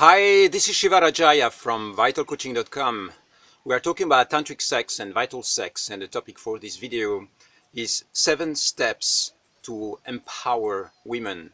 Hi, this is Shiva Rajaya from vitalcoaching.com. We are talking about tantric sex and vital sex, and the topic for this video is 7 steps to empower women.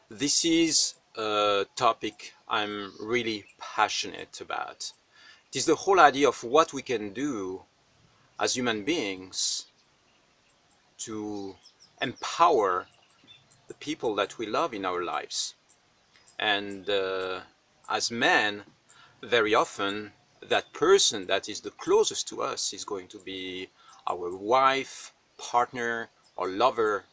This is a topic I'm really passionate about. It is the whole idea of what we can do as human beings to empower the people that we love in our lives. And as men, very often that person that is the closest to us is going to be our wife, partner, or lover.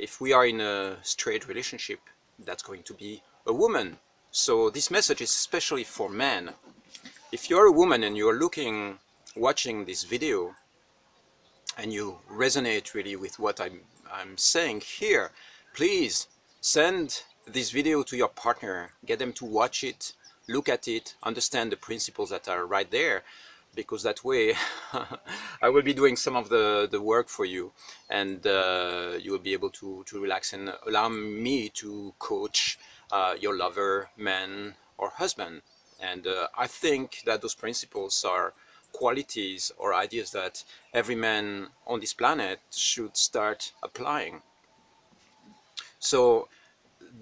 If we are in a straight relationship, that's going to be a woman. So this message is especially for men. If you're a woman and you're watching this video, and you resonate really with what I'm saying here, please send this video to your partner, get them to watch it, look at it, understand the principles that are right there, because that way I will be doing some of the work for you, and you will be able to relax and allow me to coach your lover, man or husband. And I think that those principles are qualities or ideas that every man on this planet should start applying. So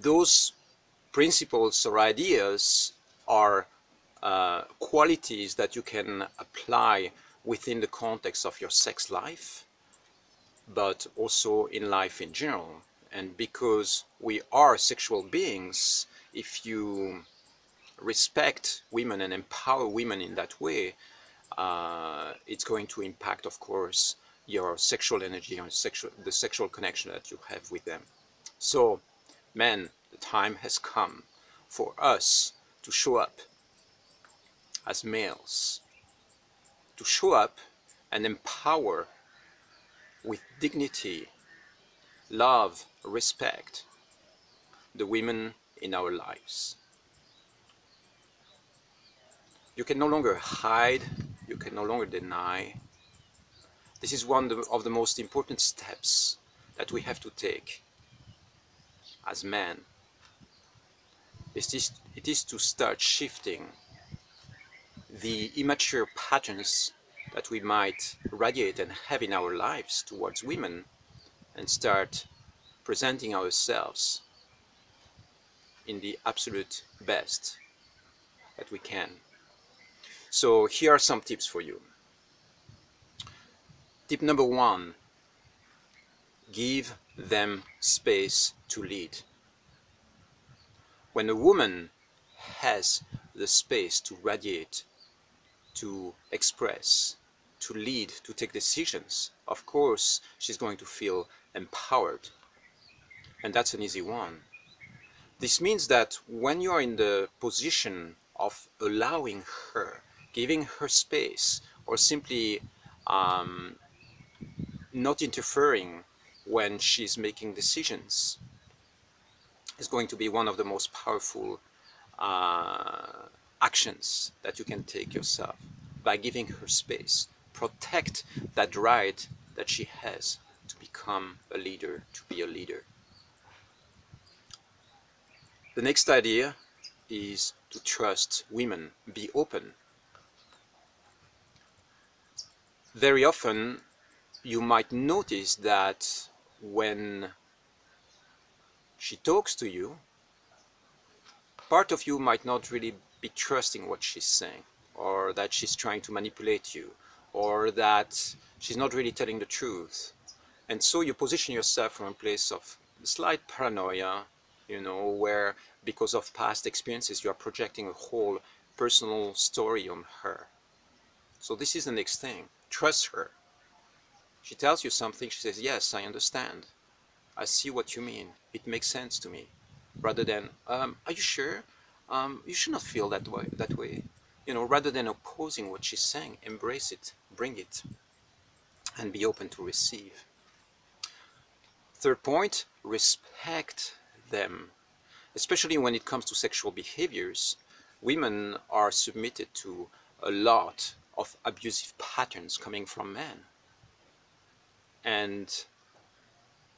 those principles or ideas are qualities that you can apply within the context of your sex life, but also in life in general. And because we are sexual beings, if you respect women and empower women in that way, it's going to impact, of course, your sexual energy and the sexual connection that you have with them. So, men, the time has come for us to show up as males, to show up and empower with dignity, love, respect the women in our lives. You can no longer hide, you can no longer deny. This is one of the most important steps that we have to take as men. It is to start shifting the immature patterns that we might radiate and have in our lives towards women, and start presenting ourselves in the absolute best that we can. So here are some tips for you. Tip number 1, give them space to lead. When a woman has the space to radiate, to express, to lead, to take decisions, of course she's going to feel empowered. And that's an easy one. This means that when you are in the position of allowing her, giving her space, or simply not interfering when she's making decisions, is going to be one of the most powerful actions that you can take yourself, by giving her space. Protect that right that she has to become a leader, to be a leader. The next idea is to trust women, be open. Very often you might notice that when she talks to you, part of you might not really be trusting what she's saying, or that she's trying to manipulate you, or that she's not really telling the truth. And so you position yourself from a place of slight paranoia, where because of past experiences you are projecting a whole personal story on her. So this is the next thing. Trust her. She tells you something, she says, yes, I understand. I see what you mean. It makes sense to me. Rather than, are you sure? You should not feel that way. Rather than opposing what she's saying, embrace it, bring it, and be open to receive. Third point, respect them. Especially when it comes to sexual behaviors, women are submitted to a lot of abusive patterns coming from men. And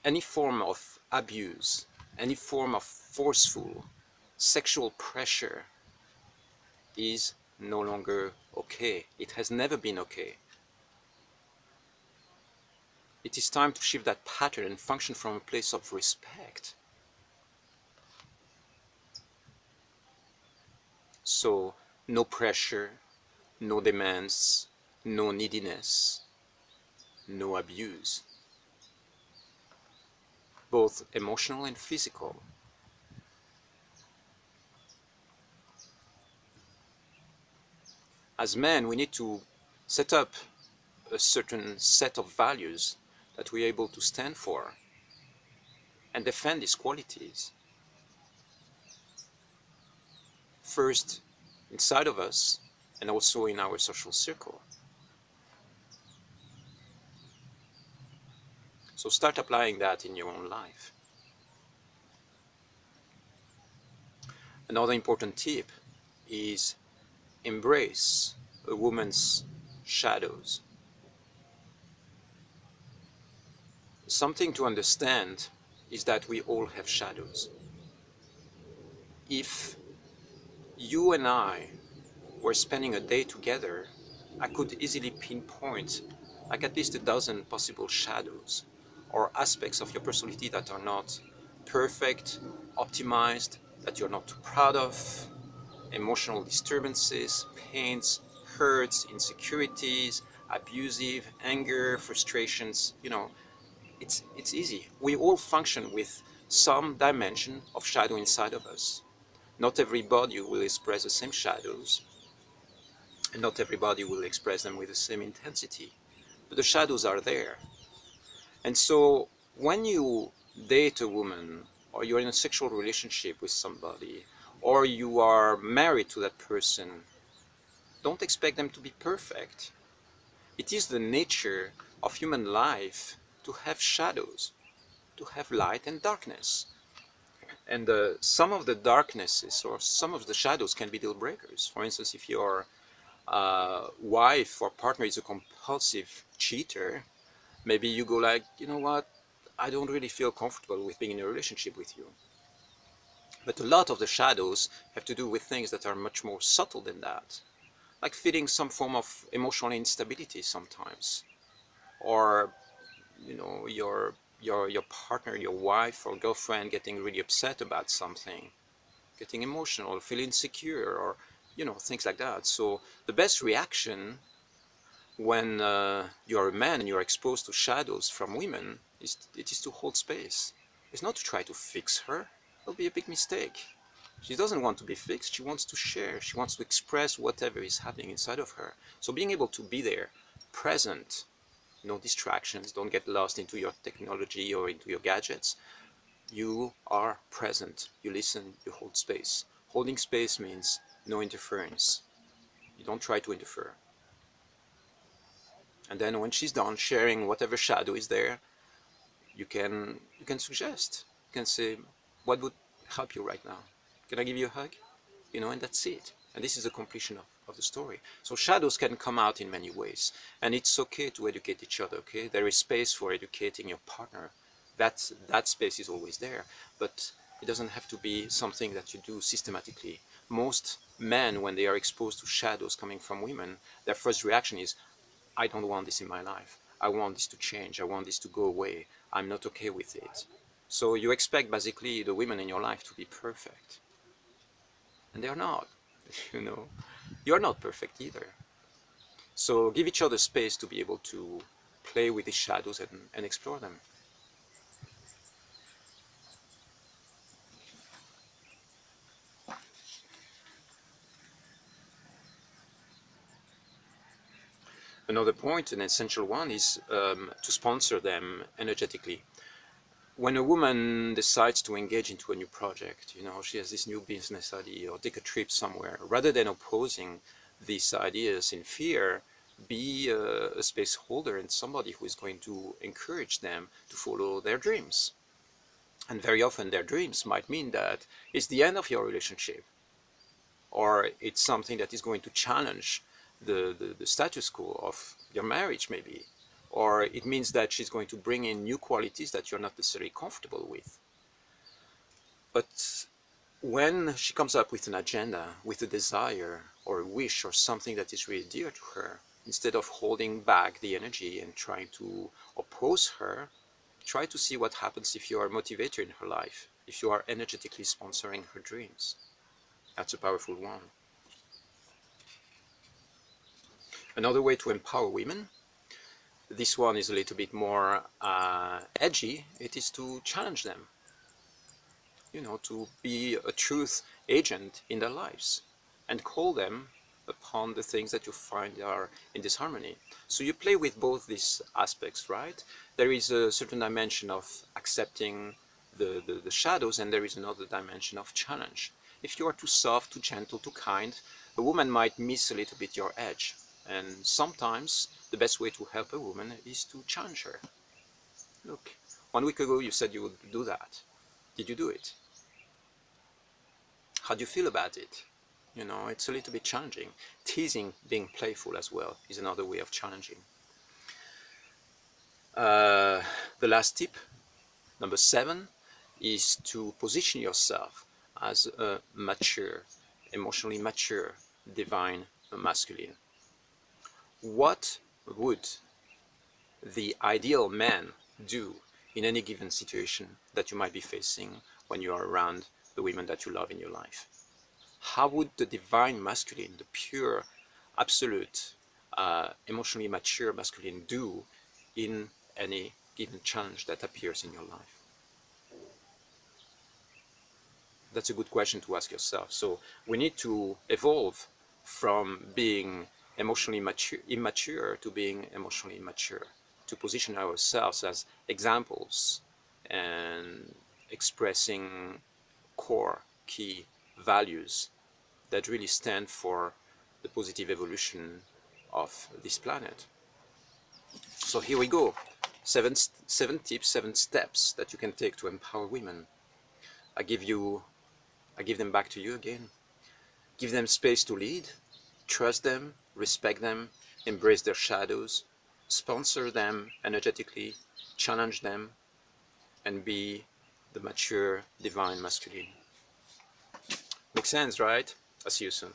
any form of abuse, any form of forceful sexual pressure is no longer okay. It has never been okay. It is time to shift that pattern and function from a place of respect. So, no pressure, no demands, no neediness, no abuse, both emotional and physical. As men, we need to set up a certain set of values that we're able to stand for and defend these qualities. First, inside of us, and also in our social circle. So start applying that in your own life. Another important tip is embrace a woman's shadows. Something to understand is that we all have shadows. If you and I were spending a day together, I could easily pinpoint like at least a dozen possible shadows or aspects of your personality that are not perfect, optimized, that you're not too proud of, emotional disturbances, pains, hurts, insecurities, abusive, anger, frustrations. It's easy. We all function with some dimension of shadow inside of us. Not everybody will express the same shadows, and not everybody will express them with the same intensity. But the shadows are there. And so when you date a woman, or you're in a sexual relationship with somebody, or you are married to that person, don't expect them to be perfect. It is the nature of human life to have shadows, to have light and darkness. And some of the darknesses or some of the shadows can be deal breakers. For instance, if your wife or partner is a compulsive cheater, maybe you go like, you know what, I don't really feel comfortable with being in a relationship with you. But a lot of the shadows have to do with things that are much more subtle than that, like feeling some form of emotional instability sometimes, or your partner, your wife or girlfriend getting really upset about something, getting emotional, feeling insecure, or things like that. So the best reaction when you're a man and you're exposed to shadows from women it is to hold space. It's not to try to fix her. It'll be a big mistake. She doesn't want to be fixed. She wants to share. She wants to express whatever is happening inside of her. So being able to be there, present, no distractions, don't get lost into your technology or into your gadgets. You are present. You listen, you hold space. Holding space means no interference. You don't try to interfere. And then when she's done sharing whatever shadow is there, you can suggest. You can say, what would help you right now? Can I give you a hug? And that's it. And this is the completion of the story. So shadows can come out in many ways. And it's okay to educate each other, okay? There is space for educating your partner. That space is always there. But it doesn't have to be something that you do systematically. Most men, when they are exposed to shadows coming from women, their first reaction is, I don't want this in my life. I want this to change. I want this to go away. I'm not okay with it. So you expect basically the women in your life to be perfect. And they're not, You're not perfect either. So give each other space to be able to play with these shadows and explore them. Another point, an essential one, is to sponsor them energetically. When a woman decides to engage into a new project, she has this new business idea or take a trip somewhere, rather than opposing these ideas in fear, be a space holder and somebody who is going to encourage them to follow their dreams. And very often their dreams might mean that it's the end of your relationship, or it's something that is going to challenge the status quo of your marriage maybe, or it means that she's going to bring in new qualities that you're not necessarily comfortable with. But when she comes up with an agenda, with a desire, or a wish or something that is really dear to her. Instead of holding back the energy and trying to oppose her, try to see what happens if you are a motivator in her life, if you are energetically sponsoring her dreams. That's a powerful one. Another way to empower women, this one is a little bit more edgy, it is to challenge them. You know, to be a truth agent in their lives and call them upon the things that you find are in disharmony. So you play with both these aspects, right? There is a certain dimension of accepting the shadows, and there is another dimension of challenge. If you are too soft, too gentle, too kind, a woman might miss a little bit your edge. And sometimes the best way to help a woman is to challenge her. Look, 1 week ago you said you would do that. Did you do it? How do you feel about it? You know, it's a little bit challenging. Teasing, being playful as well, is another way of challenging. The last tip, number 7, is to position yourself as a mature, emotionally mature, divine masculine. What would the ideal man do in any given situation that you might be facing when you are around the women that you love in your life? How would the divine masculine, the pure, absolute, emotionally mature masculine do in any given challenge that appears in your life? That's a good question to ask yourself. So we need to evolve from being emotionally immature to being emotionally mature, to position ourselves as examples and expressing core key values that really stand for the positive evolution of this planet. So here we go. Seven tips, 7 steps that you can take to empower women. I give them back to you again. Give them space to lead, trust them, respect them, embrace their shadows, sponsor them energetically, challenge them, and be the mature divine masculine. Makes sense, right? I'll see you soon.